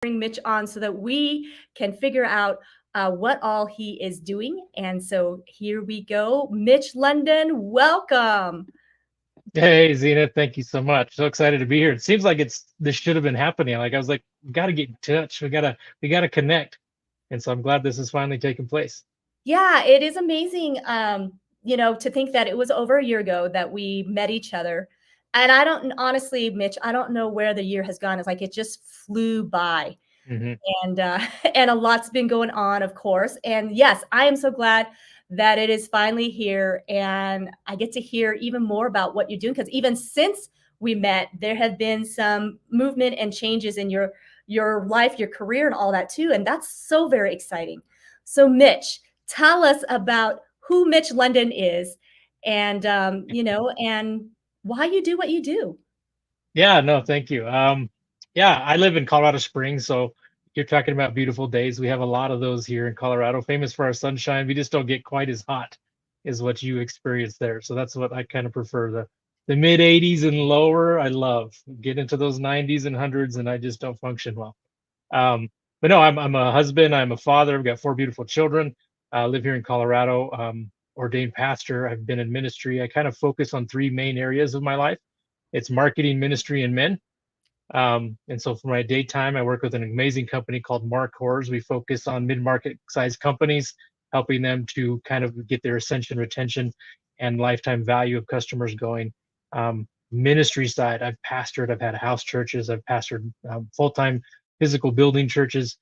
bring Mitch on so that we can figure out what all he is doing. And so here we go. Mitch London, welcome. Hey, Zena, thank you so much. So excited to be here. It seems like this should have been happening. Like I was like, we got to get in touch. We gotta connect. And so I'm glad this is finally taking place. Yeah, it is amazing, to think that it was over a year ago that we met each other. And I don't honestly, Mitch, I don't know where the year has gone. It's like it just flew by. Hmm. And and a lot's been going on, of course. And yes, I am so glad that it is finally here, and I get to hear even more about what you're doing, because even since we met, there have been some movement and changes in your life, your career, and all that too. And that's so very exciting. So, Mitch, tell us about who Mitch London is, and and why you do what you do. Yeah, no, thank you. Yeah, I live in Colorado Springs, so you're talking about beautiful days. We have a lot of those here in Colorado, famous for our sunshine. We just don't get quite as hot as what you experience there. So that's what I kind of prefer. The mid 80s and lower, I love. Get into those 90s and hundreds, and I just don't function well. Um, but no, I'm a husband. I'm a father. I've got four beautiful children. I live here in Colorado. Ordained pastor. I've been in ministry. I kind of focus on three main areas of my life. It's marketing, ministry, and men. And so for my daytime, I work with an amazing company called Mark Hors. We focus on mid-market size companies, helping them to kind of get their ascension, retention, and lifetime value of customers going. Ministry side, I've pastored, I've had house churches, I've pastored full-time physical building churches,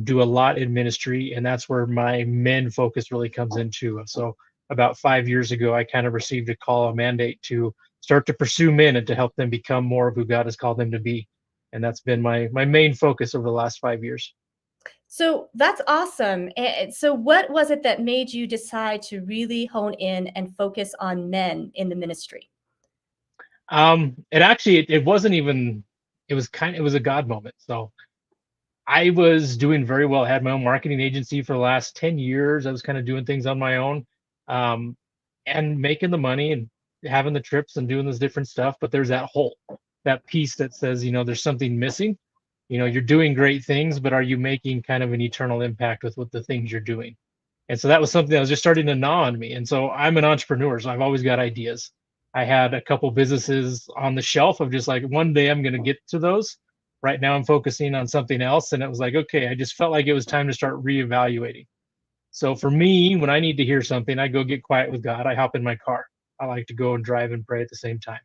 do a lot in ministry, and that's where my men focus really comes into. So about 5 years ago, I kind of received a call, a mandate to start to pursue men and to help them become more of who God has called them to be. And that's been my main focus over the last 5 years. So that's awesome. And so, what was it that made you decide to really hone in and focus on men in the ministry? It wasn't even, it was a God moment. So I was doing very well. I had my own marketing agency for the last 10 years. I was kind of doing things on my own, um, and making the money and having the trips and doing this different stuff. But there's that hole, that piece that says, there's something missing. You're doing great things, but are you making kind of an eternal impact with what the things you're doing? And so that was something that was just starting to gnaw on me. And so I'm an entrepreneur, so I've always got ideas. I had a couple businesses on the shelf of just like one day I'm going to get to those. Right now I'm focusing on something else. And it was like, okay, I just felt like it was time to start reevaluating. So for me, when I need to hear something, I go get quiet with God. I hop in my car. I like to go and drive and pray at the same time.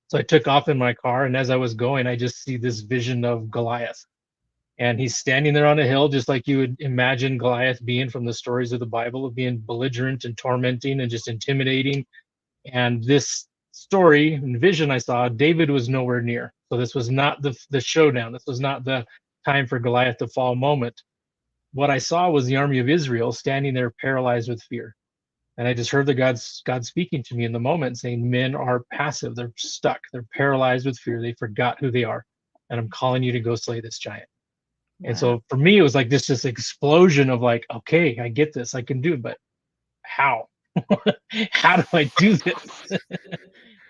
So I took off in my car, and as I was going, I just see this vision of Goliath. And he's standing there on a hill, just like you would imagine Goliath being from the stories of the Bible, of being belligerent and tormenting and just intimidating. And this story and vision I saw, David was nowhere near. So this was not the showdown. This was not the time for Goliath to fall moment. What I saw was the army of Israel standing there paralyzed with fear. And I just heard God speaking to me in the moment, saying, men are passive, they're stuck, they're paralyzed with fear, they forgot who they are. And I'm calling you to go slay this giant. And Wow. so for me, it was like this explosion of like, okay, I get this, I can do it, but how? How do I do this?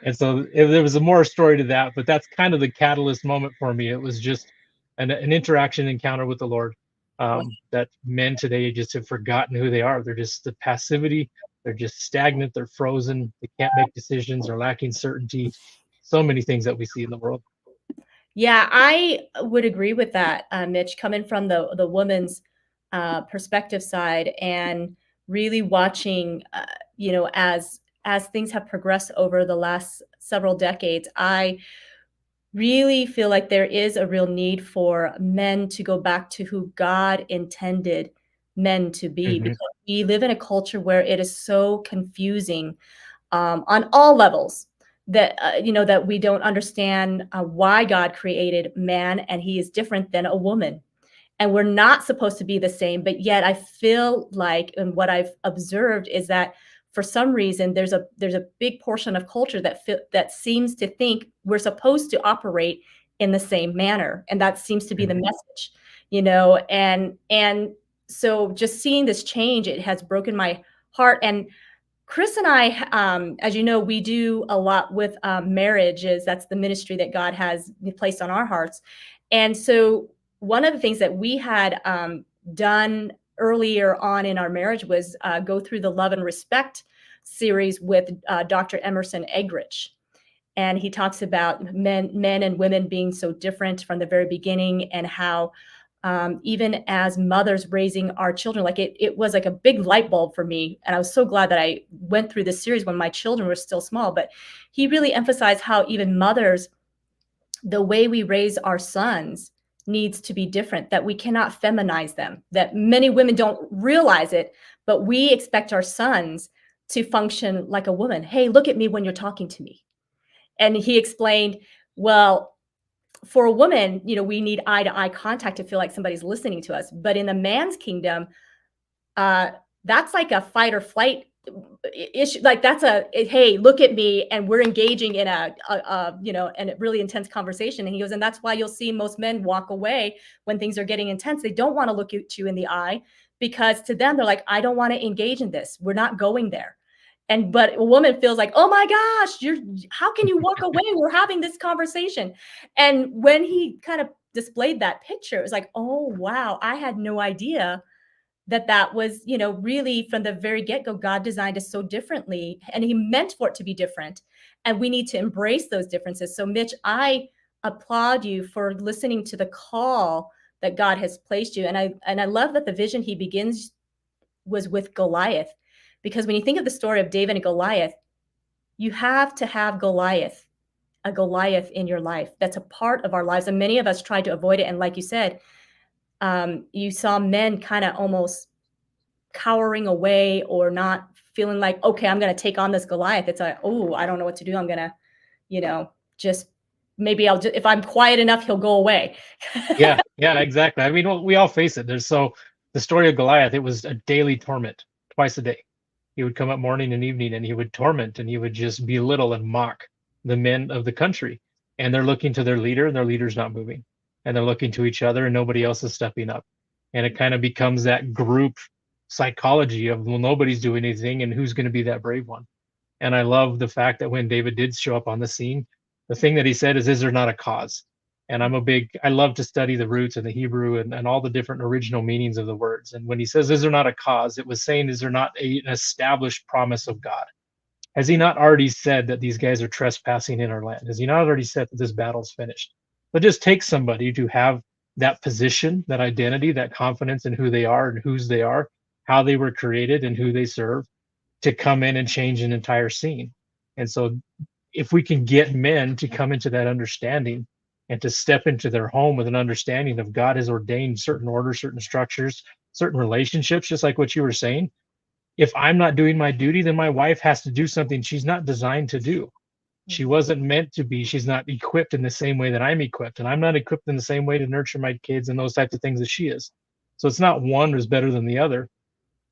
And so there was a more story to that, but that's kind of the catalyst moment for me. It was just an interaction encounter with the Lord, Wow. that men today just have forgotten who they are. They're just the passivity. They're just stagnant. They're frozen. They can't make decisions. They're lacking certainty. So many things that we see in the world. Yeah, I would agree with that, Mitch, coming from the woman's perspective side, and really watching, as things have progressed over the last several decades. I really feel like there is a real need for men to go back to who God intended men to be, Hmm. because we live in a culture where it is so confusing, on all levels, that that we don't understand why God created man, and he is different than a woman, and we're not supposed to be the same. But yet I feel like, and what I've observed is that for some reason there's a big portion of culture that seems to think we're supposed to operate in the same manner, and that seems to be the Hmm. message, and so just seeing this change, it has broken my heart. And Chris and I, as you know, we do a lot with marriages. That's the ministry that God has placed on our hearts. And so one of the things that we had done earlier on in our marriage was go through the Love and Respect series with Dr. Emerson Eggerichs. And he talks about men and women being so different from the very beginning, and how even as mothers raising our children, like it was like a big light bulb for me. And I was so glad that I went through this series when my children were still small. But he really emphasized how even mothers, the way we raise our sons needs to be different, that we cannot feminize them, that many women don't realize it, but we expect our sons to function like a woman. Hey, look at me when you're talking to me. And he explained, well, for a woman, we need eye to eye contact to feel like somebody's listening to us. But in the man's kingdom, uh, that's like a fight or flight issue. Like that's hey, look at me, and we're engaging in a really intense conversation. And he goes, and that's why you'll see most men walk away when things are getting intense. They don't want to look at you in the eye, because to them, they're like, I don't want to engage in this. We're not going there. But a woman feels like, oh my gosh, how can you walk away? We're having this conversation. And when he kind of displayed that picture, it was like, oh wow, I had no idea that was, really from the very get-go, God designed us so differently, and he meant for it to be different. And we need to embrace those differences. So Mitch, I applaud you for listening to the call that God has placed you. And I love that the vision he begins was with Goliath, because when you think of the story of David and Goliath, you have to have a Goliath in your life. That's a part of our lives. And many of us try to avoid it. And like you said, you saw men kind of almost cowering away, or not feeling like, okay, I'm going to take on this Goliath. It's like, oh, I don't know what to do. I'm going to, just maybe if I'm quiet enough, he'll go away. Yeah, yeah, exactly. I mean, we all face it. The story of Goliath, it was a daily torment, twice a day. He would come up morning and evening, and he would torment, and he would just belittle and mock the men of the country. And they're looking to their leader, and their leader's not moving. And they're looking to each other, and nobody else is stepping up. And it kind of becomes that group psychology of, well, nobody's doing anything, and who's going to be that brave one? And I love the fact that when David did show up on the scene, the thing that he said is there not a cause? And I love to study the roots and the Hebrew and all the different original meanings of the words. And when he says, is there not a cause? It was saying, is there not an established promise of God? Has he not already said that these guys are trespassing in our land? Has he not already said that this battle's finished? But just take somebody to have that position, that identity, that confidence in who they are and whose they are, how they were created and who they serve, to come in and change an entire scene. And so if we can get men to come into that understanding and to step into their home with an understanding of God has ordained certain orders, certain structures, certain relationships, just like what you were saying. If I'm not doing my duty, then my wife has to do something she's not designed to do. She wasn't meant to be. She's not equipped in the same way that I'm equipped. And I'm not equipped in the same way to nurture my kids and those types of things as she is. So it's not one is better than the other.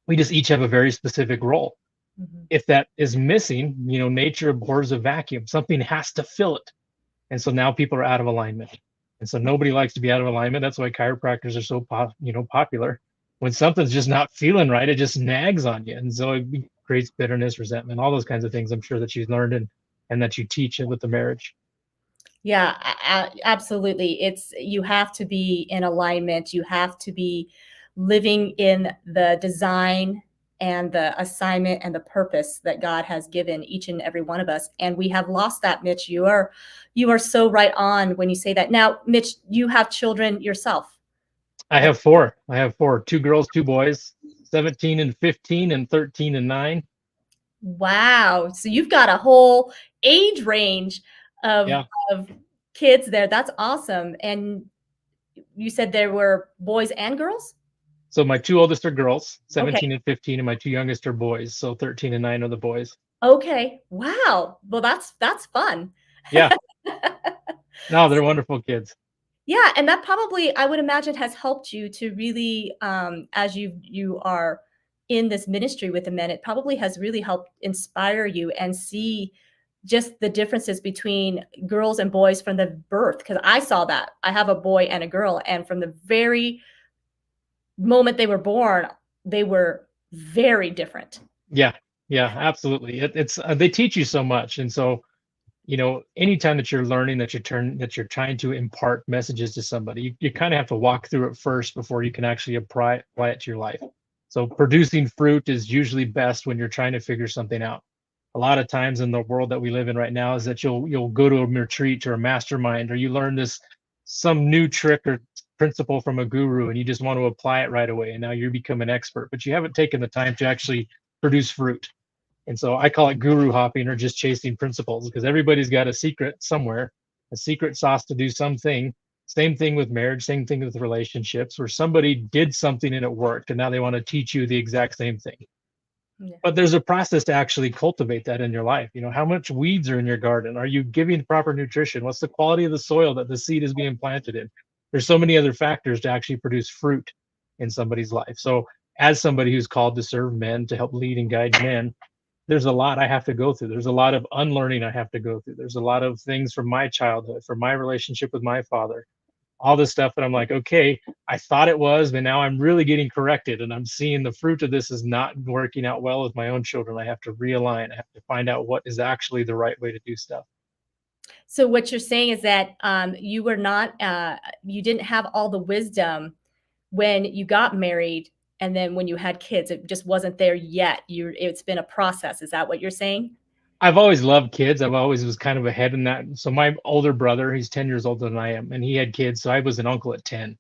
We just each have a very specific role. Mm-hmm. If that is missing, nature abhors a vacuum. Something has to fill it. And so now people are out of alignment. And so nobody likes to be out of alignment. That's why chiropractors are so popular. When something's just not feeling right, it just nags on you. And so it creates bitterness, resentment, all those kinds of things I'm sure that you've learned and that you teach with the marriage. Yeah, absolutely. You have to be in alignment. You have to be living in the design and the assignment and the purpose that God has given each and every one of us. And we have lost that, Mitch. You are so right on when you say that. Now, Mitch, you have children yourself. I have four. 2 girls, 2 boys, 17 and 15 and 13 and 9. Wow. So you've got a whole age range of kids there. That's awesome. And you said there were boys and girls? So my 2 oldest are girls, 17 and 15, and my 2 youngest are boys. So 13 and 9 are the boys. Okay. Wow. Well, that's fun. Yeah. No, they're wonderful kids. Yeah, and that probably, I would imagine, has helped you to really, as you are in this ministry with the men, it probably has really helped inspire you and see just the differences between girls and boys from the birth. Because I saw that. I have a boy and a girl, and from the very moment they were born, they were very different. Yeah, absolutely. It's they teach you so much, and so anytime that you're learning, that you're trying to impart messages to somebody, you kind of have to walk through it first before you can actually apply it to your life. So producing fruit is usually best when you're trying to figure something out. A lot of times in the world that we live in right now is that you'll go to a retreat or a mastermind, or you learn this some new trick or principle from a guru, and you just want to apply it right away, and now you become an expert, but you haven't taken the time to actually produce fruit. And so I call it guru hopping, or just chasing principles, because everybody's got a secret somewhere, a secret sauce to do something. Same thing with marriage, same thing with relationships, where somebody did something and it worked, and now they want to teach you the exact same thing. Yeah. But there's a process to actually cultivate that in your life. How much weeds are in your garden? Are you giving proper nutrition? What's the quality of the soil that the seed is being planted in? There's so many other factors to actually produce fruit in somebody's life. So as somebody who's called to serve men, to help lead and guide men, there's a lot I have to go through. There's a lot of unlearning I have to go through. There's a lot of things from my childhood, from my relationship with my father, all this stuff that I'm like, okay, I thought it was, but now I'm really getting corrected, and I'm seeing the fruit of this is not working out well with my own children. I have to realign. I have to find out what is actually the right way to do stuff. So what you're saying is that you were not, you didn't have all the wisdom when you got married, and then when you had kids, it just wasn't there yet. It's been a process. Is that what you're saying? I've always loved kids. I've always was kind of ahead in that. So my older brother, he's 10 years older than I am, and he had kids. So I was an uncle at 10.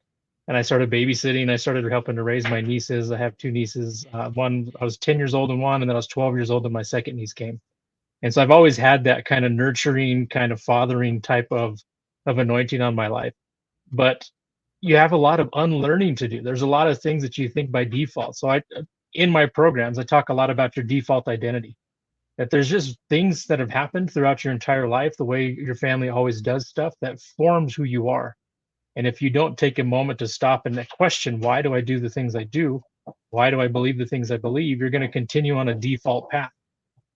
And I started babysitting. I started helping to raise my nieces. I have two nieces. One, I was 10 years old in one, and then I was 12 years old when my second niece came. And so I've always had that kind of nurturing, kind of fathering type of anointing on my life. But you have a lot of unlearning to do. There's a lot of things that you think by default. So in my programs, I talk a lot about your default identity, that there's just things that have happened throughout your entire life, the way your family always does stuff, that forms who you are. And if you don't take a moment to stop and question, why do I do the things I do? Why do I believe the things I believe? You're going to continue on a default path,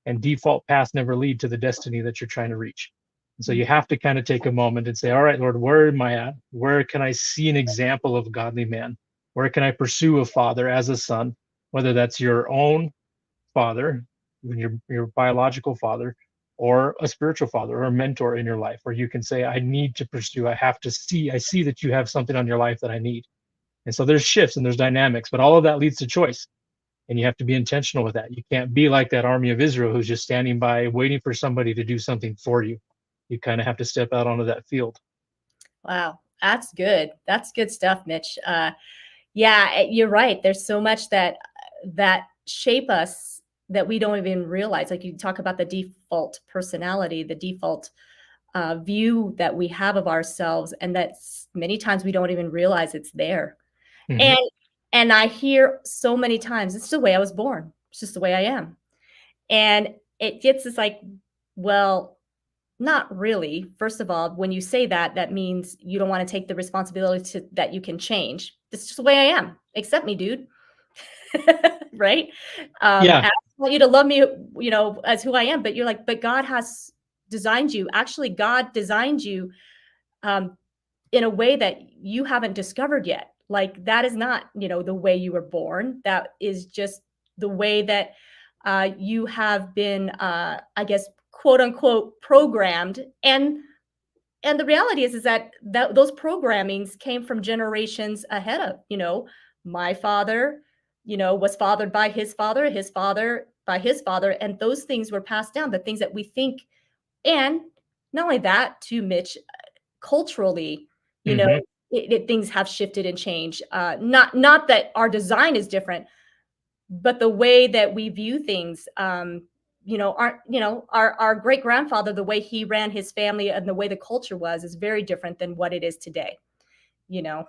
and default paths never lead to the destiny that you're trying to reach. And so you have to kind of take a moment and say, all right, Lord, where am I at? Where can I see an example of a godly man? Where can I pursue a father as a son, whether that's your own father, your biological father, or a spiritual father or a mentor in your life, where you can say, I need to pursue, I see that you have something on your life that I need. And so there's shifts and there's dynamics, but all of that leads to choice. And you have to be intentional with that. You can't be like that army of Israel who's just standing by waiting for somebody to do something for you. You kind of have to step out onto that field. Wow, that's good. That's good stuff, Mitch. Yeah, you're right. There's so much that shape us that we don't even realize. Like you talk about the default personality, the default view that we have of ourselves, and that many times we don't even realize it's there. Mm-hmm. And and I hear so many times, it's the way I was born. It's just the way I am. And it gets us like, well, not really. First of all, when you say that, that means you don't want to take the responsibility that you can change. This is just the way I am. Accept me, dude. Right? Yeah. And I want you to love me, as who I am. But you're like, but God has designed you. Actually, God designed you um, in a way that you haven't discovered yet. Like that is not, the way you were born. That is just the way that you have been, I guess, quote unquote, programmed. And the reality is that those programmings came from generations ahead of, my father, was fathered by his father by his father, and those things were passed down. The things that we think, and not only that, to Mitch, culturally, you know, Mm-hmm. things have shifted and changed. Not that our design is different, but the way that we view things, our great grandfather, the way he ran his family and the way the culture was is very different than what it is today. You know.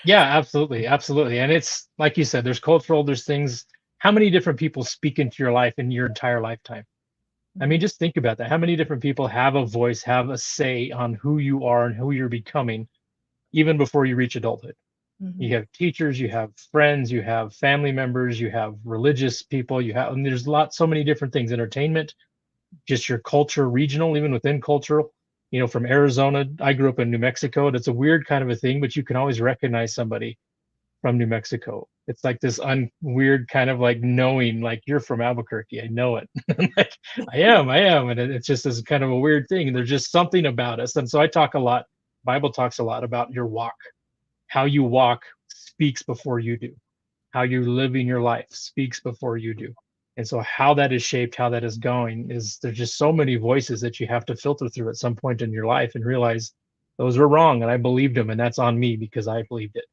Yeah, absolutely. Absolutely. And it's like you said, there's cultural, there's things. How many different people speak into your life in your entire lifetime? I mean, Mhm, just think about that. How many different people have a voice, have a say on who you are and who you're becoming, even before you reach adulthood? mhm, You have teachers, you have friends, you have family members, you have religious people, and there's so many different things, entertainment, just your culture, regional, even within cultural. From Arizona, I grew up in New Mexico. It's a weird kind of a thing, but you can always recognize somebody from New Mexico. It's like this weird kind of like knowing, like you're from Albuquerque. I know it. Like I am. And it's just this kind of a weird thing. And there's just something about us. And so I talk a lot, Bible talks a lot about your walk. How you walk speaks before you do. How you're living your life speaks before you do. And so how that is shaped, how that is going is there's just so many voices that you have to filter through at some point in your life and realize those were wrong and I believed them and that's on me because I believed it.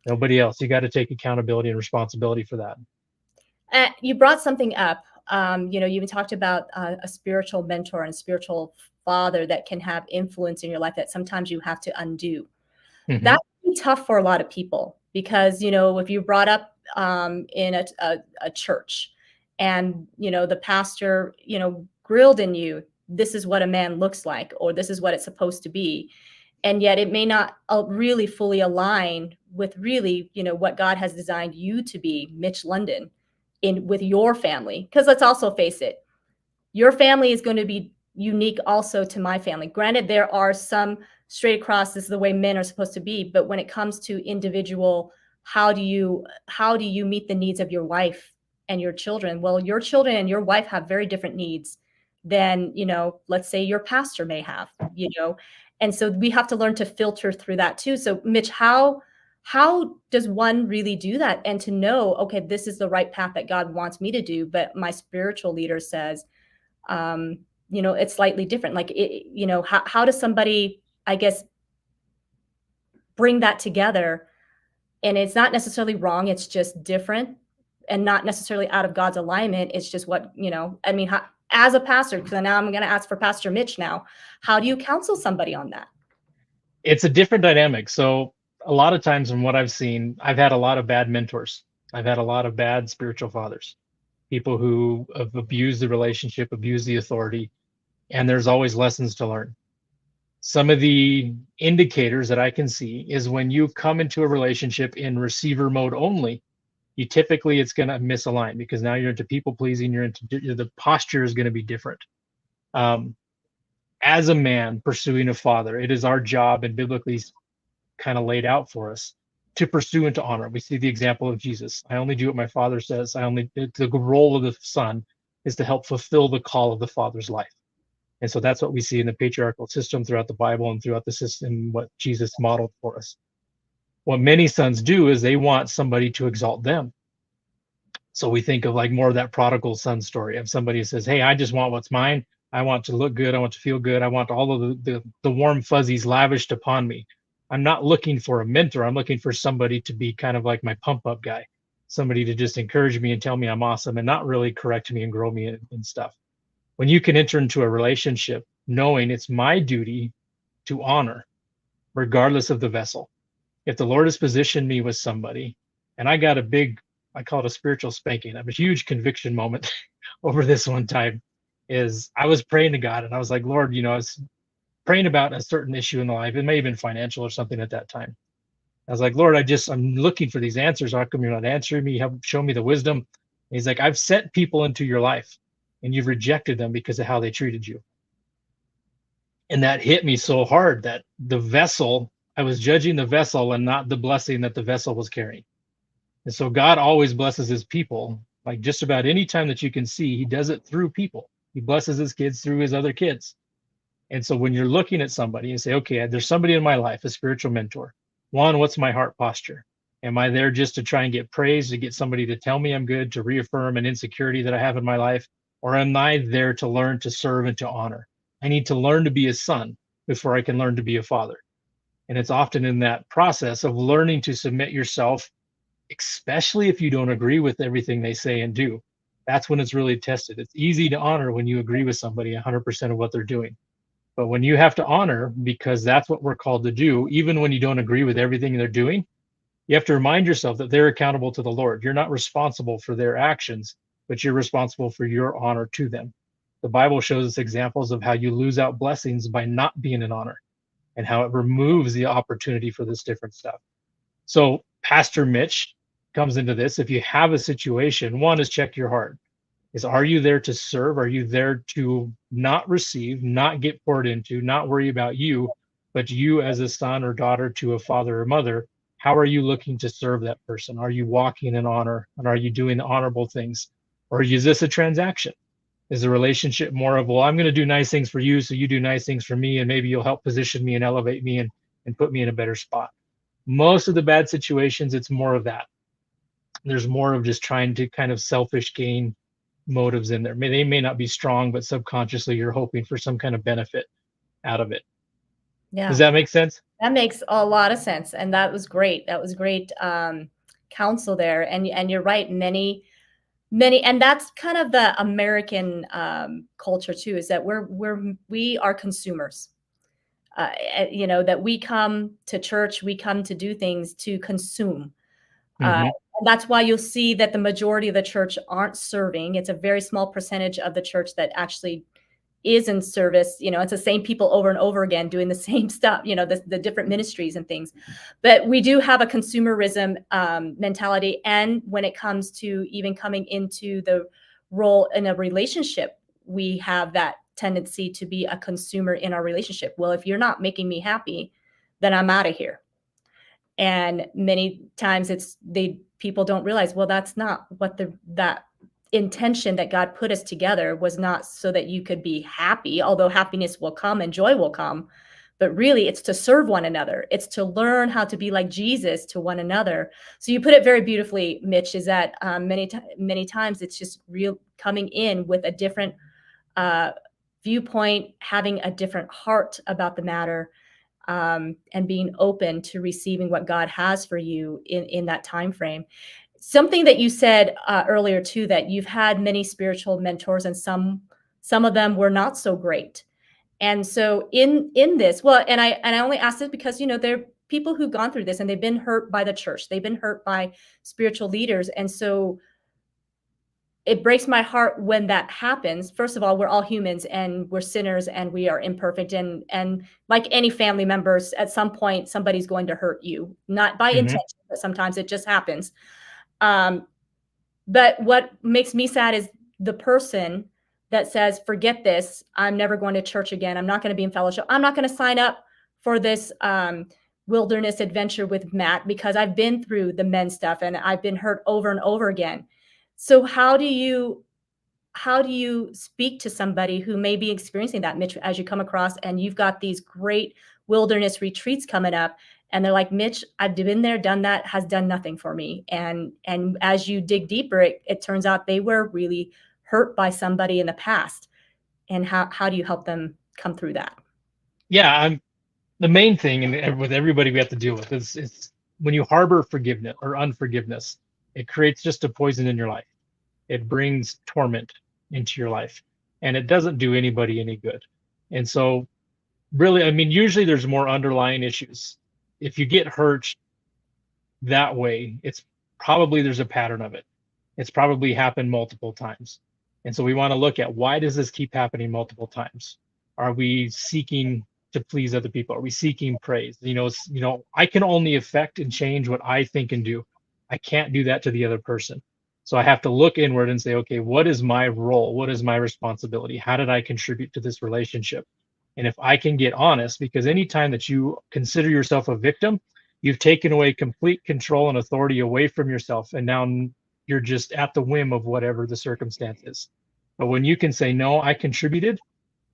Nobody else. You got to take accountability and responsibility for that. You brought something up. You even talked about a spiritual mentor and a spiritual father that can have influence in your life that sometimes you have to undo. Mm-hmm. That can be tough for a lot of people because, if you're brought up in a church and, the pastor, grilled in you, this is what a man looks like, or this is what it's supposed to be. And yet it may not really fully align with really, what God has designed you to be, Mitch London, in with your family. Because let's also face it, your family is going to be unique also to my family. Granted, there are some straight across, this is the way men are supposed to be, but when it comes to individual, how do you meet the needs of your wife and your children? Well, your children and your wife have very different needs than, let's say your pastor may have, and so we have to learn to filter through that too. So Mitch, how does one really do that, and to know, okay, this is the right path that God wants me to do, but my spiritual leader says it's slightly different. Like, how does somebody, I guess, bring that together? And it's not necessarily wrong. It's just different and not necessarily out of God's alignment. It's just what, as a pastor, because now I'm going to ask for Pastor Mitch now, how do you counsel somebody on that? It's a different dynamic. So a lot of times in what I've seen, I've had a lot of bad mentors. I've had a lot of bad spiritual fathers, people who have abused the relationship, abused the authority, and there's always lessons to learn. Some of the indicators that I can see is when you come into a relationship in receiver mode only, you typically it's going to misalign because now you're into people pleasing, the posture is going to be different. As a man pursuing a father, it is our job and biblically kind of laid out for us to pursue and to honor. We see the example of Jesus. I only do what my father says. The role of the son is to help fulfill the call of the father's life. And so that's what we see in the patriarchal system throughout the Bible and throughout the system, what Jesus modeled for us. What many sons do is they want somebody to exalt them. So we think of like more of that prodigal son story of somebody who says, hey, I just want what's mine. I want to look good. I want to feel good. I want all of the warm fuzzies lavished upon me. I'm not looking for a mentor. I'm looking for somebody to be kind of like my pump up guy, somebody to just encourage me and tell me I'm awesome and not really correct me and grow me and stuff. When you can enter into a relationship knowing it's my duty to honor, regardless of the vessel. If the Lord has positioned me with somebody, and I got I call it a spiritual spanking. I have a huge conviction moment over this one time. Is I was praying to God and I was like, Lord, I was praying about a certain issue in the life. It may have been financial or something at that time. I was like, Lord, I'm looking for these answers. How come you're not answering me? Show me the wisdom. And he's like, I've sent people into your life and you've rejected them because of how they treated you. And that hit me so hard that I was judging the vessel and not the blessing that the vessel was carrying. And so God always blesses his people. Like just about any time that you can see, he does it through people. He blesses his kids through his other kids. And so when you're looking at somebody and say, okay, there's somebody in my life, a spiritual mentor. One, what's my heart posture? Am I there just to try and get praise, to get somebody to tell me I'm good, to reaffirm an insecurity that I have in my life? Or am I there to learn to serve and to honor? I need to learn to be a son before I can learn to be a father. And it's often in that process of learning to submit yourself, especially if you don't agree with everything they say and do. That's when it's really tested. It's easy to honor when you agree with somebody 100% of what they're doing. But when you have to honor, because that's what we're called to do, even when you don't agree with everything they're doing, you have to remind yourself that they're accountable to the Lord. You're not responsible for their actions, but you're responsible for your honor to them. The Bible shows us examples of how you lose out blessings by not being in honor and how it removes the opportunity for this different stuff. So Pastor Mitch comes into this. If you have a situation, one is check your heart. Are you there to serve? Are you there to not receive, not get poured into, not worry about you, but you as a son or daughter to a father or mother How are you looking to serve that person? Are you walking in honor, and are you doing the honorable things? Or is this a transaction? Is the relationship more of, well, I'm going to do nice things for you, so you do nice things for me, and maybe you'll help position me and elevate me and put me in a better spot? Most of the bad situations, it's more of that. There's more of just trying to kind of selfish gain motives in there. They may not be strong, but subconsciously you're hoping for some kind of benefit out of it. Does Yeah, that make sense? that makes a lot of sense, and that was great. That was great, counsel there, and you're right, many and that's kind of the American, culture too, is that we are consumers. That we come to church, we come to do things to consume. Uh, Mm-hmm. and that's why you'll see that the majority of the church aren't serving. It's a very small percentage of the church that actually is in service. It's the same people over and over again doing the same stuff, the different ministries and things. But we do have a consumerism mentality. And when it comes to even coming into the role in a relationship, we have that tendency to be a consumer in our relationship. Well, if you're not making me happy, then I'm out of here. And many times people don't realize, well, that's not what that intention that God put us together was, not so that you could be happy, although happiness will come and joy will come. But really, it's to serve one another. It's to learn how to be like Jesus to one another. So you put it very beautifully, Mitch, is that many times it's just real coming in with a different uh, viewpoint, having a different heart about the matter, and being open to receiving what God has for you in that time frame. Something that you said earlier too, that you've had many spiritual mentors, and some of them were not so great. And so in this, well, and I only ask this because there are people who've gone through this and they've been hurt by the church, they've been hurt by spiritual leaders, and so it breaks my heart when that happens. First of all, we're all humans and we're sinners and we are imperfect. And like any family members, at some point, somebody's going to hurt you, not by Mm-hmm. intention, but sometimes it just happens. Um, but what makes me sad is the person that says, forget this. I'm never going to church again. I'm not going to be in fellowship. I'm not going to sign up for this wilderness adventure with Matt because I've been through the men stuff and I've been hurt over and over again. So how do you speak to somebody who may be experiencing that, Mitch, as you come across and you've got these great wilderness retreats coming up, and they're like, Mitch, I've been there, done that, has done nothing for me. And as you dig deeper, it turns out they were really hurt by somebody in the past. And how do you help them come through that? Yeah, the main thing, and with everybody we have to deal with, is when you harbor forgiveness or unforgiveness, it creates just a poison in your life. It brings torment into your life, and it doesn't do anybody any good. And so, really, I mean, usually there's more underlying issues. If you get hurt that way, it's probably there's a pattern of it. It's probably happened multiple times. And so we want to look at, why does this keep happening multiple times? Are we seeking to please other people? Are we seeking praise? I can only affect and change what I think and do. I can't do that to the other person. So I have to look inward and say, okay, what is my role? What is my responsibility? How did I contribute to this relationship? And if I can get honest, because anytime that you consider yourself a victim, you've taken away complete control and authority away from yourself. And now you're just at the whim of whatever the circumstance is. But when you can say, no, I contributed,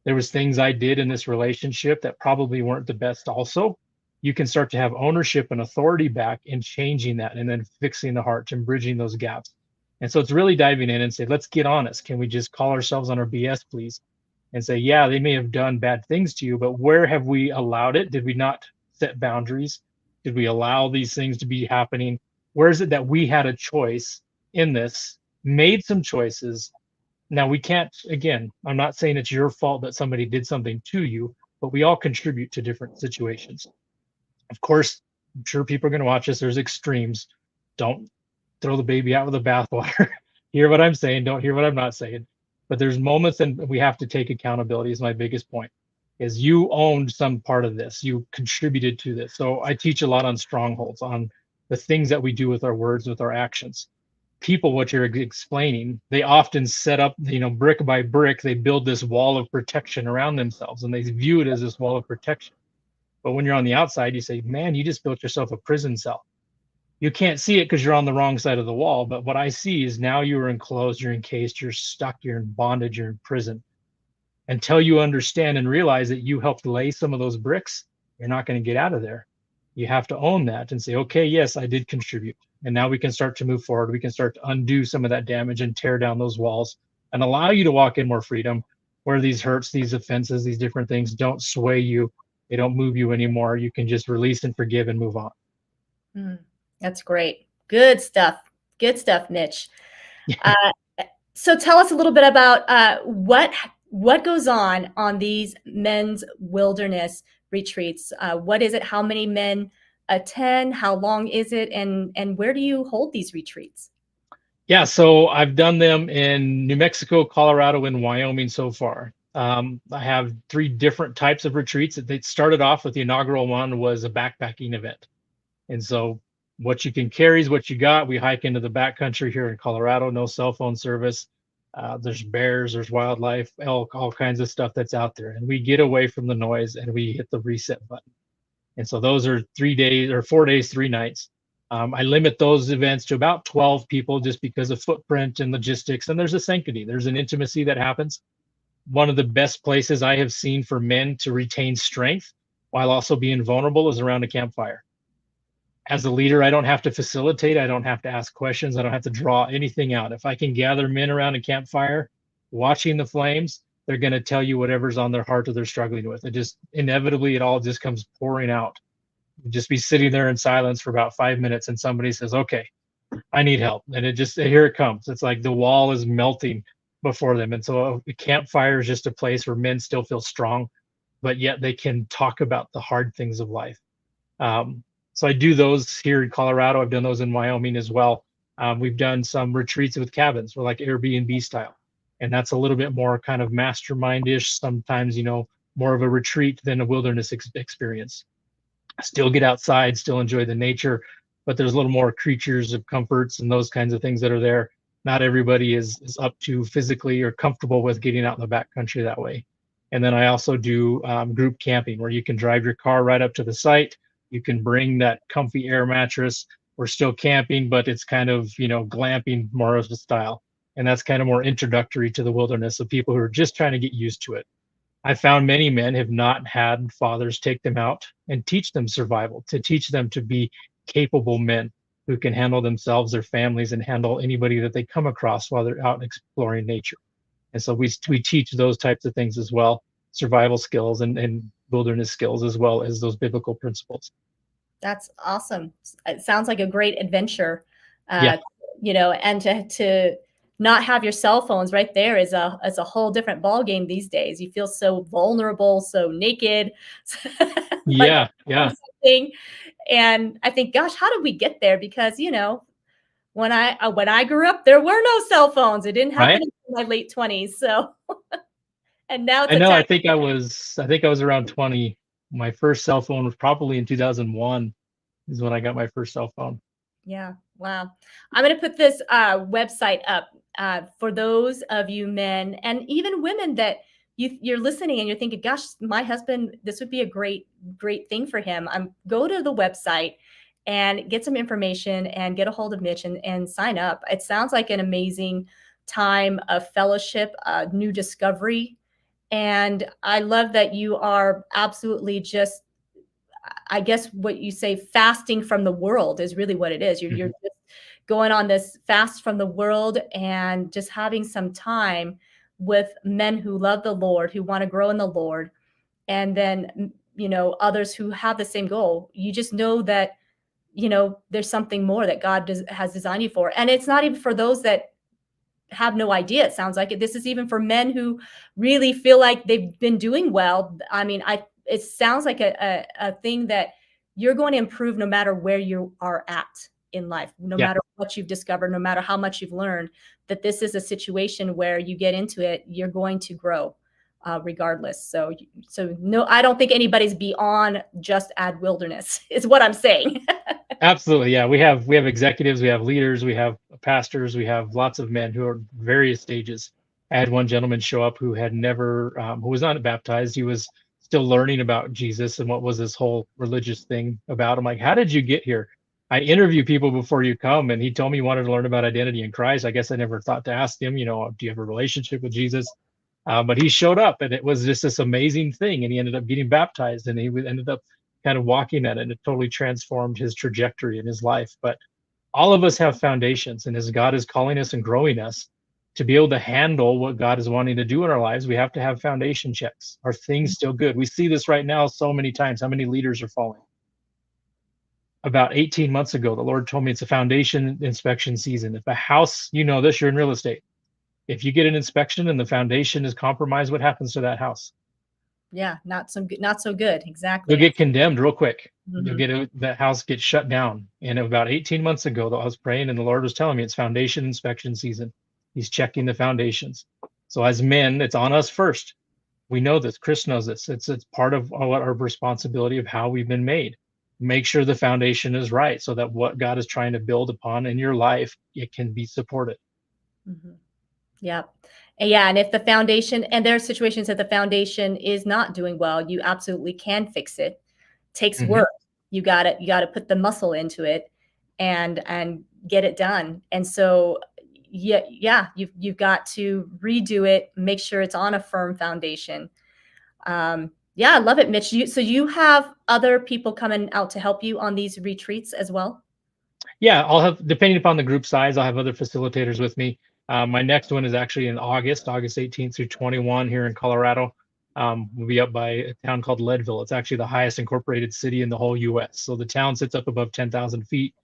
there was things I did in this relationship that probably weren't the best also, you can start to have ownership and authority back in changing that and then fixing the heart and bridging those gaps. And so it's really diving in and say, let's get honest. Can we just call ourselves on our BS, please? And say, yeah, they may have done bad things to you, but where have we allowed it? Did we not set boundaries? Did we allow these things to be happening? Where is it that we had a choice in this, made some choices? Now, we can't, again, I'm not saying it's your fault that somebody did something to you, but we all contribute to different situations. Of course, I'm sure people are going to watch this. There's extremes. Don't throw the baby out with the bathwater. Hear what I'm saying. Don't hear what I'm not saying. But there's moments, and we have to take accountability is my biggest point, is you owned some part of this. You contributed to this. So I teach a lot on strongholds, on the things that we do with our words, with our actions. People, what you're explaining, they often set up, brick by brick, they build this wall of protection around themselves, and they view it as this wall of protection. But when you're on the outside, you say, man, you just built yourself a prison cell. You can't see it because you're on the wrong side of the wall. But what I see is now you are enclosed, you're encased, you're stuck, you're in bondage, you're in prison. Until you understand and realize that you helped lay some of those bricks, you're not going to get out of there. You have to own that and say, okay, yes, I did contribute. And now we can start to move forward. We can start to undo some of that damage and tear down those walls and allow you to walk in more freedom where these hurts, these offenses, these different things don't sway you. They don't move you anymore. You can just release and forgive and move on. Mm, that's great. Good stuff. Good stuff, Mitch. Uh, so tell us a little bit about what goes on these men's wilderness retreats. What is it? How many men attend? How long is it? And where do you hold these retreats? Yeah, so I've done them in New Mexico, Colorado, and Wyoming so far. I have 3 different types of retreats. They started off with the inaugural one was a backpacking event. And so what you can carry is what you got. We hike into the backcountry here in Colorado, no cell phone service. There's bears, there's wildlife, elk, all kinds of stuff that's out there. And we get away from the noise and we hit the reset button. And so those are 3 days or 4 days, 3 nights. I limit those events to about 12 people just because of footprint and logistics. And there's a sanctity, there's an intimacy that happens. One of the best places I have seen for men to retain strength while also being vulnerable is around a campfire. As a leader, I don't have to facilitate. I don't have to ask questions. I don't have to draw anything out. If I can gather men around a campfire watching the flames, they're going to tell you whatever's on their heart or they're struggling with. It just inevitably, it all just comes pouring out. You just be sitting there in silence for about 5 minutes and somebody says, okay, I need help. And here it comes. It's like the wall is melting before them. And so a campfire is just a place where men still feel strong, but yet they can talk about the hard things of life. So I do those here in Colorado. I've done those in Wyoming as well. We've done some retreats with cabins, or like Airbnb style, and that's a little bit more kind of mastermind-ish. Sometimes, more of a retreat than a wilderness experience. Still get outside, still enjoy the nature, but there's a little more creatures of comforts and those kinds of things that are there. Not everybody is up to physically or comfortable with getting out in the backcountry that way. And then I also do group camping where you can drive your car right up to the site. You can bring that comfy air mattress. We're still camping, but it's kind of, glamping more of the style. And that's kind of more introductory to the wilderness of people who are just trying to get used to it. I found many men have not had fathers take them out and teach them survival, to teach them to be capable men who can handle themselves, their families, and handle anybody that they come across while they're out exploring nature. And so we teach those types of things as well, survival skills and wilderness skills, as well as those biblical principles. That's awesome. It sounds like a great adventure. Yeah. And to not have your cell phones right there is a whole different ball game these days. You feel so vulnerable, so naked. Like Yeah. Yeah. something. And I think, gosh, how did we get there? Because when I grew up, there were no cell phones. It didn't happen Right. in my late 20s. So and now it's I a know. tech. I think I was around 20. My first cell phone was probably in 2001 is when I got my first cell phone. Yeah. Wow. I'm going to put this website up for those of you men and even women that you're listening and you're thinking, gosh, my husband, this would be a great, great thing for him. Go to the website and get some information and get a hold of Mitch and sign up. It sounds like an amazing time of fellowship, new discovery. And I love that you are absolutely just, I guess what you say, fasting from the world is really what it is. You're Mm-hmm. just going on this fast from the world and just having some time with men who love the Lord, who want to grow in the Lord, and then others who have the same goal. You just know that there's something more that God has designed you for, and it's not even for those that have no idea. It sounds like it. This is even for men who really feel like they've been doing well. I mean, it sounds like a thing that you're going to improve no matter where you are at in life, no Yeah. matter what you've discovered, no matter how much you've learned, that this is a situation where you get into it, you're going to grow regardless. So no, I don't think anybody's beyond just add wilderness is what I'm saying. Absolutely. Yeah. We have executives, we have leaders, we have pastors, we have lots of men who are various stages. I had one gentleman show up who had never, who was not baptized. He was still learning about Jesus and what was this whole religious thing about. I'm like, how did you get here? I interview people before you come, and he told me he wanted to learn about identity in Christ. I guess I never thought to ask him, do you have a relationship with Jesus? But he showed up, and it was just this amazing thing. And he ended up getting baptized, and ended up kind of walking at it, and it totally transformed his trajectory in his life. But all of us have foundations, and as God is calling us and growing us to be able to handle what God is wanting to do in our lives, we have to have foundation checks. Are things still good? We see this right now so many times. How many leaders are falling? About 18 months ago, the Lord told me it's a foundation inspection season. If a house, this, you're in real estate. If you get an inspection and the foundation is compromised, what happens to that house? Yeah, not so good. You'll Exactly. get condemned real quick. Mhm. That house gets shut down. And about 18 months ago, I was praying and the Lord was telling me it's foundation inspection season. He's checking the foundations. So as men, it's on us first. We know this. Chris knows this. It's part of our responsibility of how we've been made. Make sure the foundation is right so that what God is trying to build upon in your life, it can be supported. Mhm. Yep. And yeah, and if the foundation, and there are situations that the foundation is not doing well, you absolutely can fix it. Takes Mhm. work. You gotta put the muscle into it and get it done. And so yeah, you've got to redo it, make sure it's on a firm foundation. Yeah, I love it, Mitch. So you have other people coming out to help you on these retreats as well? Yeah, I'll have, depending upon the group size, I'll have other facilitators with me. My next one is actually in August 18th through 21 here in Colorado. We'll be up by a town called Leadville. It's actually the highest incorporated city in the whole US. So the town sits up above 10,000 feet.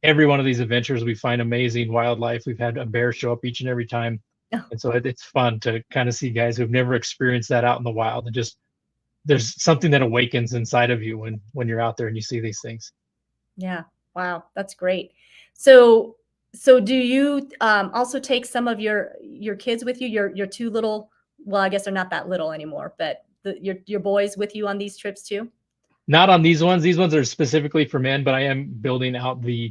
Every one of these adventures, we find amazing wildlife. We've had a bear show up each and every time. Oh, And so it's fun to kind of see guys who've never experienced that out in the wild. And just, there's something that awakens inside of you when you're out there and you see these things. yeah. Wow, that's great. So so do you also take some of your kids with you? Your two little, well, I guess they're not that little anymore, but your boys with you on these trips too? Not on these ones. These ones are specifically for men, but I am building out the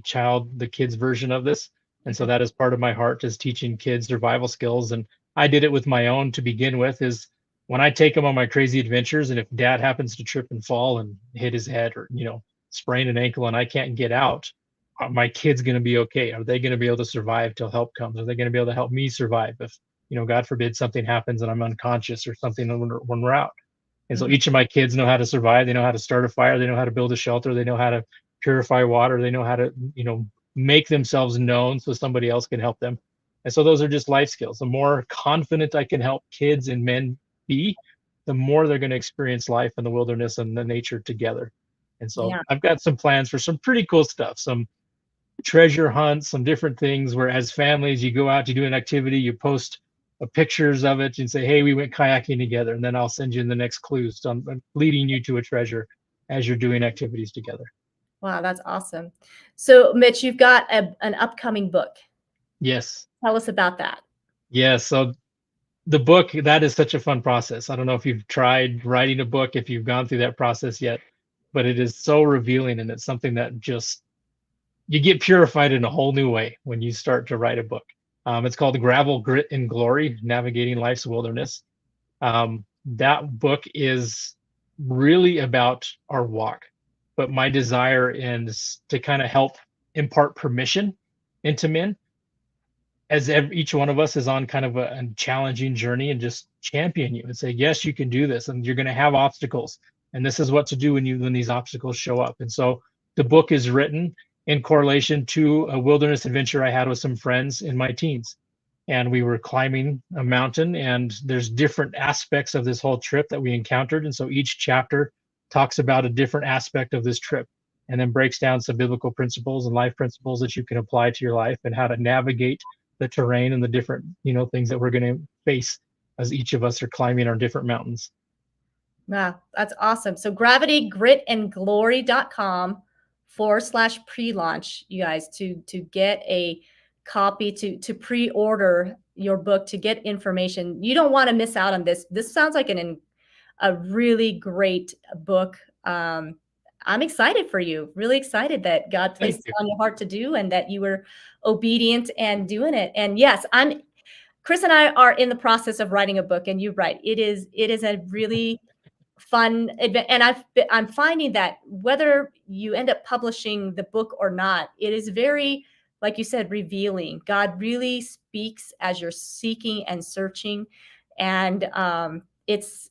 kids version of this. And so Okay. that is part of my heart, is teaching kids survival skills. And I did it with my own to begin with, is when I take them on my crazy adventures, and if dad happens to trip and fall and hit his head, or, sprain an ankle and I can't get out, are my kids going to be okay? Are they going to be able to survive till help comes? Are they going to be able to help me survive if, God forbid something happens and I'm unconscious or something when we're out? And so Mhm. each of my kids know how to survive. They know how to start a fire. They know how to build a shelter. They know how to purify water. They know how to, make themselves known so somebody else can help them. And so those are just life skills. The more confident I can help kids and men be, the more they're going to experience life in the wilderness and the nature together. And so Yeah. I've got some plans for some pretty cool stuff, some treasure hunts, some different things where as families you go out, you do an activity, you post pictures of it and say, hey, we went kayaking together. And then I'll send you the next clues. So I'm leading you to a treasure as you're doing activities together. Wow, that's awesome. So Mitch, you've got an upcoming book. Yes. Tell us about that. Yes. So the book, that is such a fun process. I don't know if you've tried writing a book, if you've gone through that process yet, but it is so revealing, and it's something that just, you get purified in a whole new way when you start to write a book. It's called Gravel, Grit, and Glory: Navigating Life's Wilderness. That book is really about our walk, but my desire is to kind of help impart permission into men, as each one of us is on kind of a challenging journey, and just champion you and say, yes, you can do this, and you're going to have obstacles, and this is what to do when these obstacles show up. And so the book is written in correlation to a wilderness adventure I had with some friends in my teens, and we were climbing a mountain, and there's different aspects of this whole trip that we encountered. And so each chapter talks about a different aspect of this trip, and then breaks down some biblical principles and life principles that you can apply to your life, and how to navigate the terrain and the different, things that we're going to face as each of us are climbing our different mountains. Wow, that's awesome. So gravitygritandglory.com/pre-launch, you guys, to get a copy, to pre-order your book, to get information. You don't want to miss out on this. This sounds like a really great book. I'm excited for you. Really excited that God placed Thank it you. on your heart to do, and that you were obedient and doing it. And yes, Chris and I are in the process of writing a book, and you're right. It is a really and I'm finding that whether you end up publishing the book or not, it is very, like you said, revealing. God really speaks as you're seeking and searching, and it's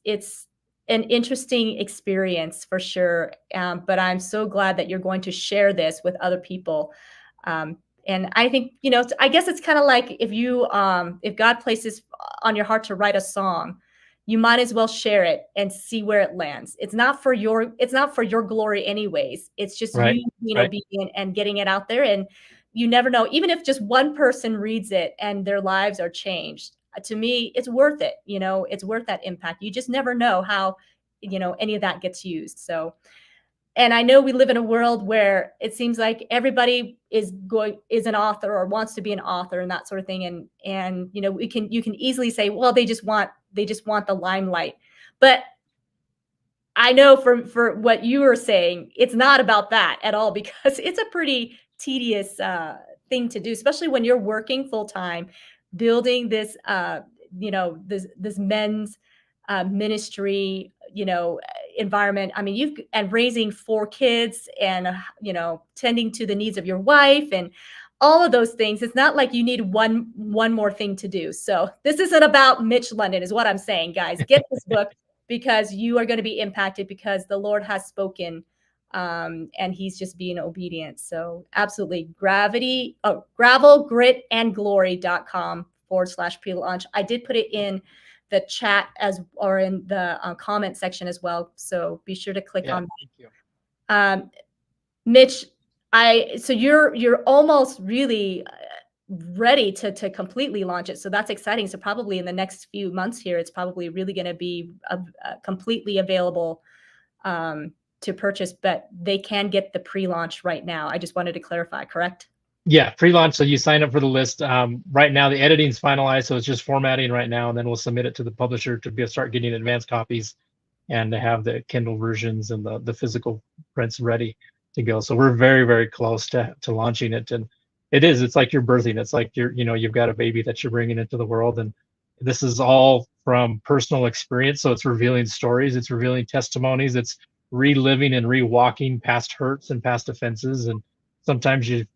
an interesting experience for sure. But I'm so glad that you're going to share this with other people. Um, and I think, I guess it's kind of like if God places on your heart to write a song, you might as well share it and see where it lands. It's not for your glory anyways. It's just Right. you being Right. obedient and getting it out there. And you never know, even if just one person reads it and their lives are changed. To me, it's worth it. It's worth that impact. You just never know how, any of that gets used. So, and I know we live in a world where it seems like everybody is an author or wants to be an author and that sort of thing. And you can easily say, well, they just want the limelight. But I know for what you were saying, it's not about that at all, because it's a pretty tedious thing to do, especially when you're working full time, building this men's ministry, environment. I mean, and raising 4 kids, and tending to the needs of your wife, and all of those things. It's not like you need one more thing to do. So this isn't about Mitch London, is what I'm saying, guys. Get this book, because you are going to be impacted, because the Lord has spoken, and he's just being obedient. So absolutely. Gravel, Grit, and Glory.com/pre-launch. I did put it in the chat or in the comment section as well. So be sure to click Yeah. on Thank you. that. Mitch, so you're almost really ready to completely launch it. So that's exciting. So probably in the next few months here, it's probably really going to be completely available to purchase, but they can get the pre-launch right now. I just wanted to clarify, correct? Yeah, pre-launch. So you sign up for the list. Right now, the editing's finalized, so it's just formatting right now, and then we'll submit it to the publisher to start getting advanced copies, and to have the Kindle versions and the physical prints ready to go. So we're very, very close to launching it. And it's like you're birthing. It's like you've got a baby that you're bringing into the world. And this is all from personal experience. So it's revealing stories, it's revealing testimonies, it's reliving and rewalking past hurts and past offenses. And sometimes you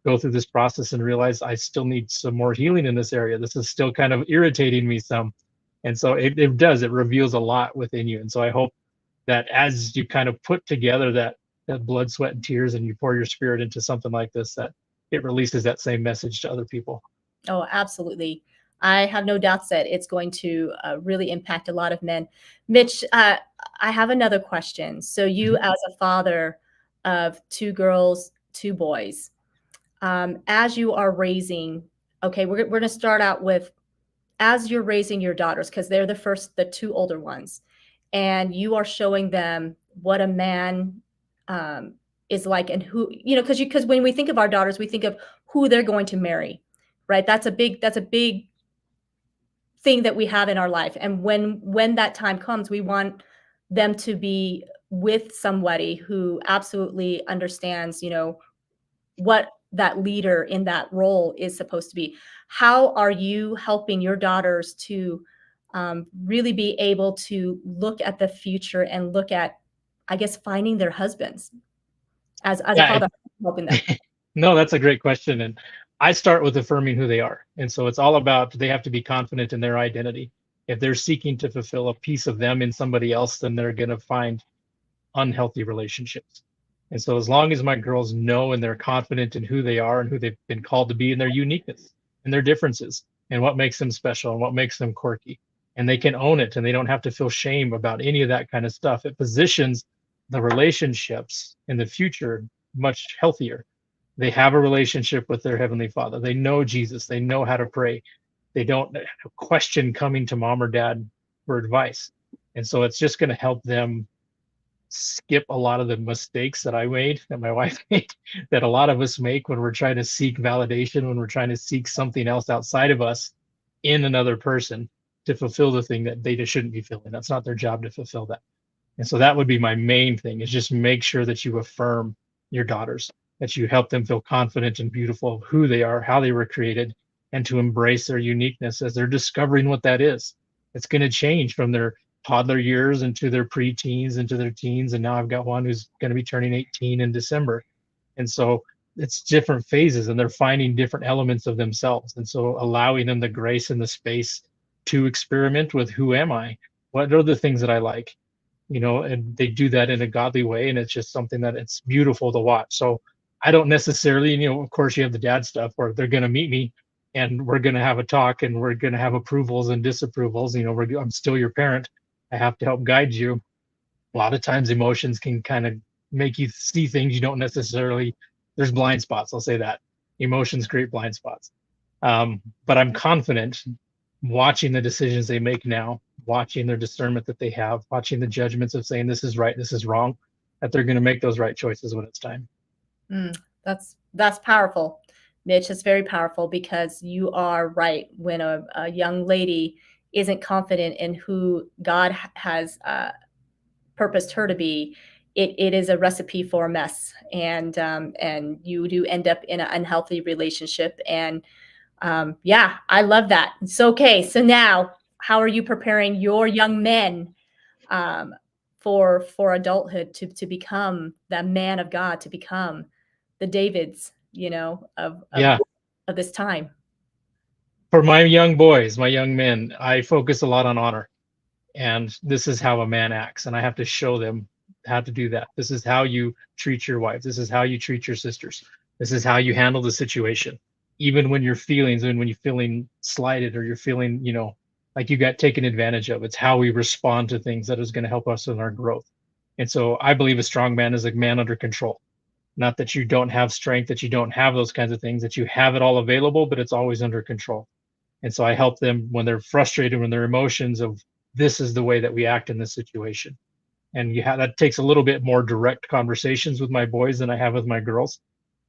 go through this process and realize I still need some more healing in this area. This is still kind of irritating me some. And so it reveals a lot within you. And so I hope that as you kind of put together that blood, sweat, and tears, and you pour your spirit into something like this, that it releases that same message to other people. Oh, absolutely. I have no doubts that it's going to really impact a lot of men. Mitch, I have another question. So you, as a father of 2 girls, 2 boys, as you are raising, okay, we're going to start out with, as you're raising your daughters, because they're the 2 older ones, and you are showing them what a man is like, and who, because when we think of our daughters, we think of who they're going to marry, right? That's a big thing that we have in our life. And when that time comes, we want them to be with somebody who absolutely understands, what that leader in that role is supposed to be. How are you helping your daughters to really be able to look at the future and look at, I guess, finding their husbands, as a Yeah, father, helping them? no, that's a great question. And I start with affirming who they are. And so it's all about they have to be confident in their identity. If they're seeking to fulfill a piece of them in somebody else, then they're going to find unhealthy relationships. And so as long as my girls know and they're confident in who they are and who they've been called to be and their uniqueness and their differences and what makes them special and what makes them quirky, and they can own it and they don't have to feel shame about any of that kind of stuff, it positions the relationships in the future much healthier. They have a relationship with their heavenly father. They know Jesus. They know how to pray. They don't question coming to mom or dad for advice. And so it's just going to help them skip a lot of the mistakes that I made, that my wife made, that a lot of us make when we're trying to seek validation, when we're trying to seek something else outside of us in another person to fulfill the thing that they just shouldn't be filling. That's not their job to fulfill that. And so that would be my main thing, is just make sure that you affirm your daughters, that you help them feel confident and beautiful of who they are, how they were created, and to embrace their uniqueness as they're discovering what that is. It's going to change from their toddler years into their preteens, into their teens, and now I've got one who's going to be turning 18 in December. And so it's different phases, and they're finding different elements of themselves. And so allowing them the grace and the space to experiment with, who am I? What are the things that I like? And they do that in a godly way, and it's just something that it's beautiful to watch. So I don't necessarily, of course, you have the dad stuff where they're going to meet me and we're going to have a talk and we're going to have approvals and disapprovals. I'm still your parent. I have to help guide you. A lot of times emotions can kind of make you see things you don't necessarily. There's blind spots, I'll say that. Emotions create blind spots. But I'm confident, watching the decisions they make now, watching their discernment that they have, watching the judgments of saying this is right, this is wrong, that they're going to make those right choices when it's time. That's powerful, Mitch. It's very powerful, because you are right. When a young lady isn't confident in who God has purposed her to be, it is a recipe for a mess, and you do end up in an unhealthy relationship. And yeah, I love that. So okay, so now how are you preparing your young men for adulthood, to become the man of God, to become the Davids, of Yeah. this time? For my young boys, my young men, I focus a lot on honor. And this is how a man acts. And I have to show them how to do that. This is how you treat your wife. This is how you treat your sisters. This is how you handle the situation. Even when your feelings, and when you're feeling slighted or you're feeling, like you got taken advantage of, it's how we respond to things that is going to help us in our growth. And so I believe a strong man is a man under control. Not that you don't have strength, that you don't have those kinds of things, that you have it all available, but it's always under control. And so I help them when they're frustrated, when their emotions of, this is the way that we act in this situation. And that takes a little bit more direct conversations with my boys than I have with my girls.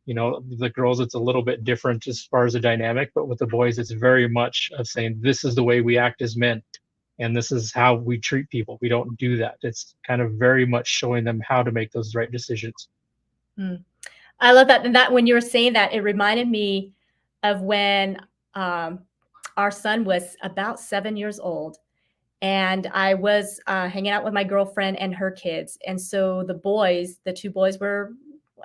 The girls, it's a little bit different as far as the dynamic, but with the boys, it's very much of saying, this is the way we act as men. And this is how we treat people. We don't do that. It's kind of very much showing them how to make those right decisions. I love that. And that, when you were saying that, it reminded me of when our son was about 7 years old, and I was hanging out with my girlfriend and her kids. And so the two boys were,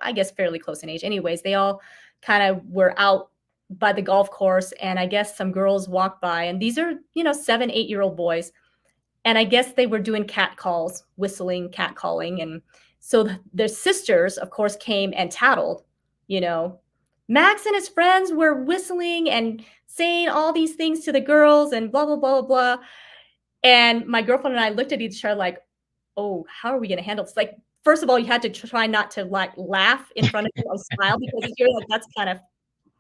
I guess, fairly close in age. Anyways, they all kind of were out by the golf course, and I guess some girls walked by, and these are, 7, 8-year-old boys. And I guess they were doing cat calls, whistling, cat calling. And so their sisters, of course, came and tattled, you know, Max and his friends were whistling and saying all these things to the girls and blah, blah, blah, blah, blah. And my girlfriend and I looked at each other like, oh, how are we going to handle this? Like, first of all, you had to try not to like laugh in front of them or smile, because if you're like, that's kind of,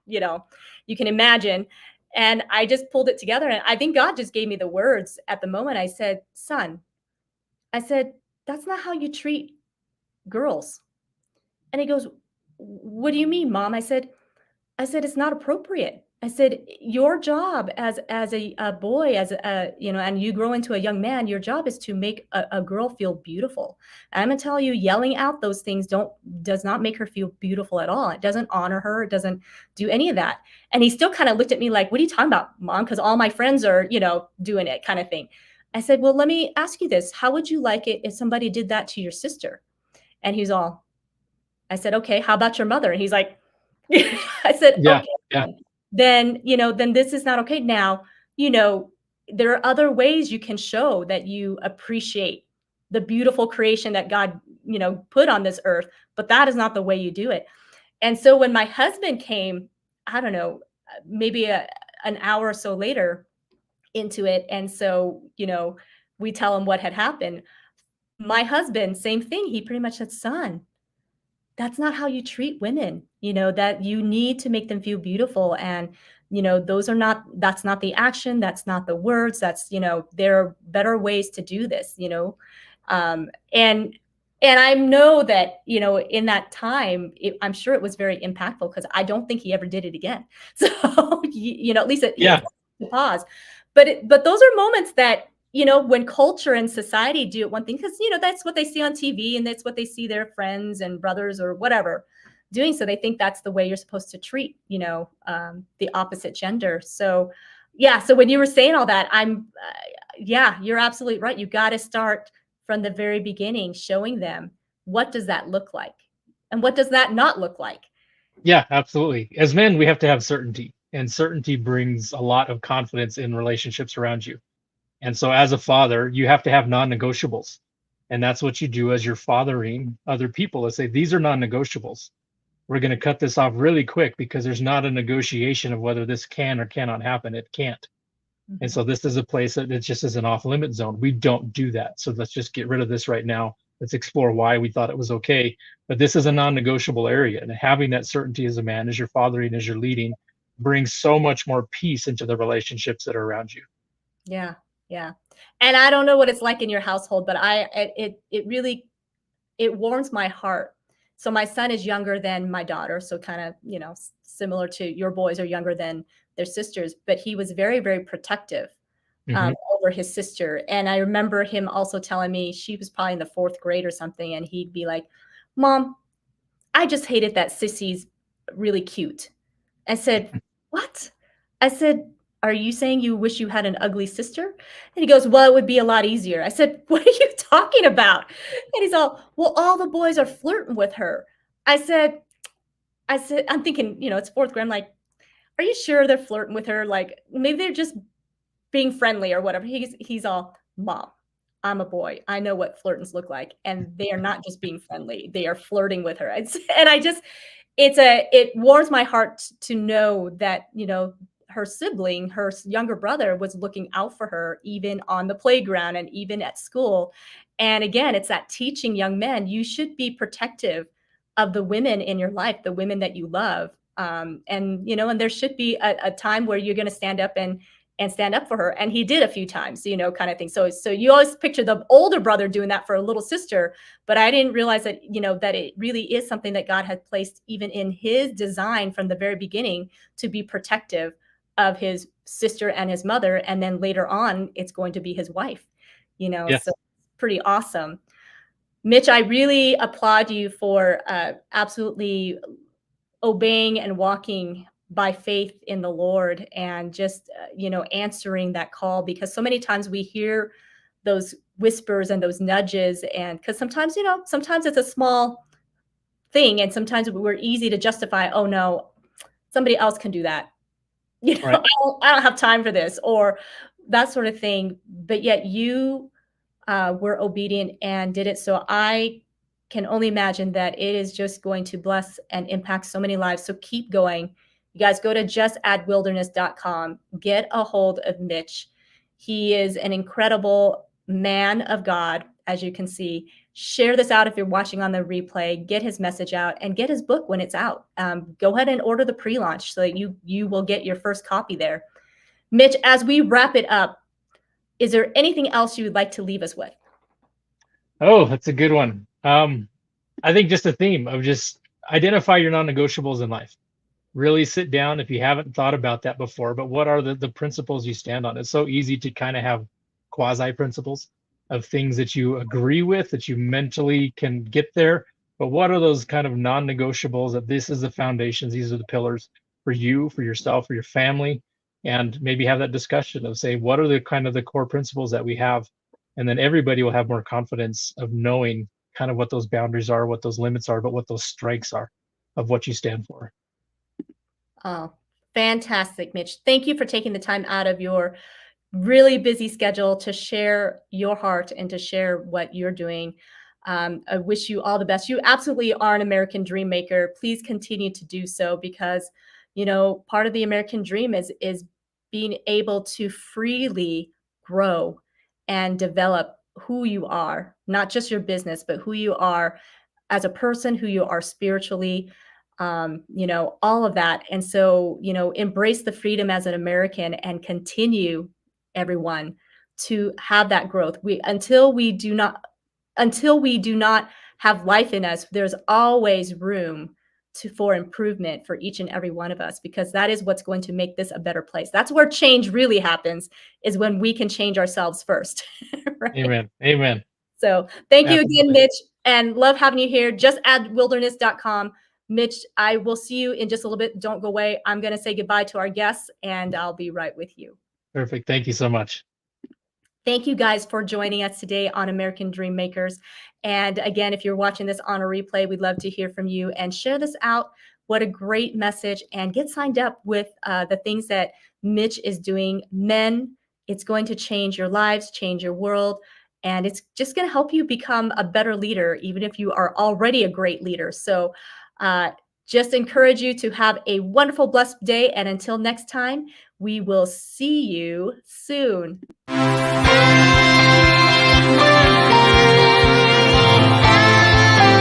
you can imagine. And I just pulled it together. And I think God just gave me the words at the moment. I said, son, I said, that's not how you treat girls. And he goes, what do you mean, mom? I said, it's not appropriate. I said, your job as a boy, as a, and you grow into a young man, your job is to make a girl feel beautiful. And I'm gonna tell you, yelling out those things does not make her feel beautiful at all. It doesn't honor her. It doesn't do any of that. And he still kind of looked at me like, what are you talking about, mom? Because all my friends are, doing it, kind of thing. I said, well, let me ask you this. How would you like it if somebody did that to your sister? And he's all, I said, okay, how about your mother? And he's like, I said, Yeah. okay, Yeah. then this is not okay. Now, there are other ways you can show that you appreciate the beautiful creation that God, put on this earth, but that is not the way you do it. And so when my husband came, I don't know, maybe an hour or so later into it, and so, we tell him what had happened. My husband, same thing. He pretty much said, son, that's not how you treat women, that you need to make them feel beautiful. And, that's not the action. That's not the words. That's, there are better ways to do this, and I know that, in that time, I'm sure it was very impactful, because I don't think he ever did it again. So, at least Yeah. to pause. But those are moments that, when culture and society do it one thing, because, that's what they see on TV and that's what they see their friends and brothers or whatever doing. So they think that's the way you're supposed to treat, the opposite gender. So, yeah. So when you were saying all that, yeah, you're absolutely right. You got to start from the very beginning, showing them what does that look like, and what does that not look like. Yeah, absolutely. As men, we have to have certainty, and certainty brings a lot of confidence in relationships around you. And so, as a father, you have to have non negotiables. And that's what you do as you're fathering other people is say, these are non negotiables. We're going to cut this off really quick because there's not a negotiation of whether this can or cannot happen. It can't. And Mhm. so this is a place that it just is an off limit zone. We don't do that. So let's just get rid of this right now. Let's explore why we thought it was okay. But this is a non negotiable area. And having that certainty as a man, as you're fathering, as you're leading, brings so much more peace into the relationships that are around you. Yeah, yeah. And I don't know what it's like in your household, but it really it warms my heart. So my son is younger than my daughter, so kind of, similar to your boys are younger than their sisters, but he was very, very protective Hmm. over his sister. And I remember him also telling me she was probably in the fourth grade or something, and he'd be like, "Mom, I just hated that Sissy's really cute." I said, "What?" I said, "Are you saying you wish you had an ugly sister?" And he goes, "Well, it would be a lot easier." I said, "What are you talking about?" And he's all, "Well, all the boys are flirting with her." I said, I'm thinking, it's fourth grade. I'm like, "Are you sure they're flirting with her? Like, maybe they're just being friendly or whatever." He's all, "Mom, I'm a boy. I know what flirtings look like, and they are not just being friendly. They are flirting with her." And I just it warms my heart to know that, her sibling, her younger brother was looking out for her even on the playground and even at school. And again, it's that teaching young men, you should be protective of the women in your life, the women that you love. And there should be a time where you're going to stand up and stand up for her. And he did a few times, kind of thing. So you always picture the older brother doing that for a little sister, but I didn't realize that, that it really is something that God had placed even in his design from the very beginning to be protective of his sister and his mother. And then later on, it's going to be his wife, so Yes. pretty awesome. Mitch, I really applaud you for absolutely obeying and walking by faith in the Lord, and just answering that call, because so many times we hear those whispers and those nudges, and because sometimes it's a small thing, and sometimes we're easy to justify, "Oh no, somebody else can do that." Right. I don't have time for this, or that sort of thing. But yet you were obedient and did it. So I can only imagine that it is just going to bless and impact so many lives. So keep going. You guys go to justaddwilderness.com. Get a hold of Mitch. He is an incredible man of God, as you can see. Share this out if you're watching on the replay. Get his message out and get his book when it's out. Go ahead and order the pre-launch so that you will get your first copy there. Mitch, as we wrap it up, is there anything else you would like to leave us with? Oh, that's a good one. I think just a theme of just identify your non-negotiables in life. Really sit down if you haven't thought about that before, but what are the principles you stand on? It's so easy to kind of have quasi principles of things that you agree with, that you mentally can get there. But what are those kind of non-negotiables that this is the foundations, these are the pillars for you, for yourself, for your family, and maybe have that discussion of say, what are the kind of the core principles that we have? And then everybody will have more confidence of knowing kind of what those boundaries are, what those limits are, but what those strikes are of what you stand for. Oh, fantastic, Mitch. Thank you for taking the time out of your really busy schedule to share your heart and to share what you're doing. I wish you all the best. You absolutely are an American dream maker. Please continue to do so, because, part of the American dream is being able to freely grow and develop who you are, not just your business, but who you are as a person, who you are spiritually, all of that. And so, embrace the freedom as an American and continue, everyone, to have that growth. Until we do not have life in us, there's always room for improvement for each and every one of us, because that is what's going to make this a better place. That's where change really happens, is when we can change ourselves first. Right? Amen. Amen. So thank you again, Absolutely. Mitch, and love having you here. Just add wilderness.com. Mitch, I will see you in just a little bit. Don't go away. I'm going to say goodbye to our guests, and I'll be right with you. Perfect. Thank you so much. Thank you guys for joining us today on American Dream Makers. And again, if you're watching this on a replay, we'd love to hear from you and share this out. What a great message. And get signed up with the things that Mitch is doing. Men, it's going to change your lives, change your world. And it's just going to help you become a better leader, even if you are already a great leader. So just encourage you to have a wonderful, blessed day. And until next time, we will see you soon.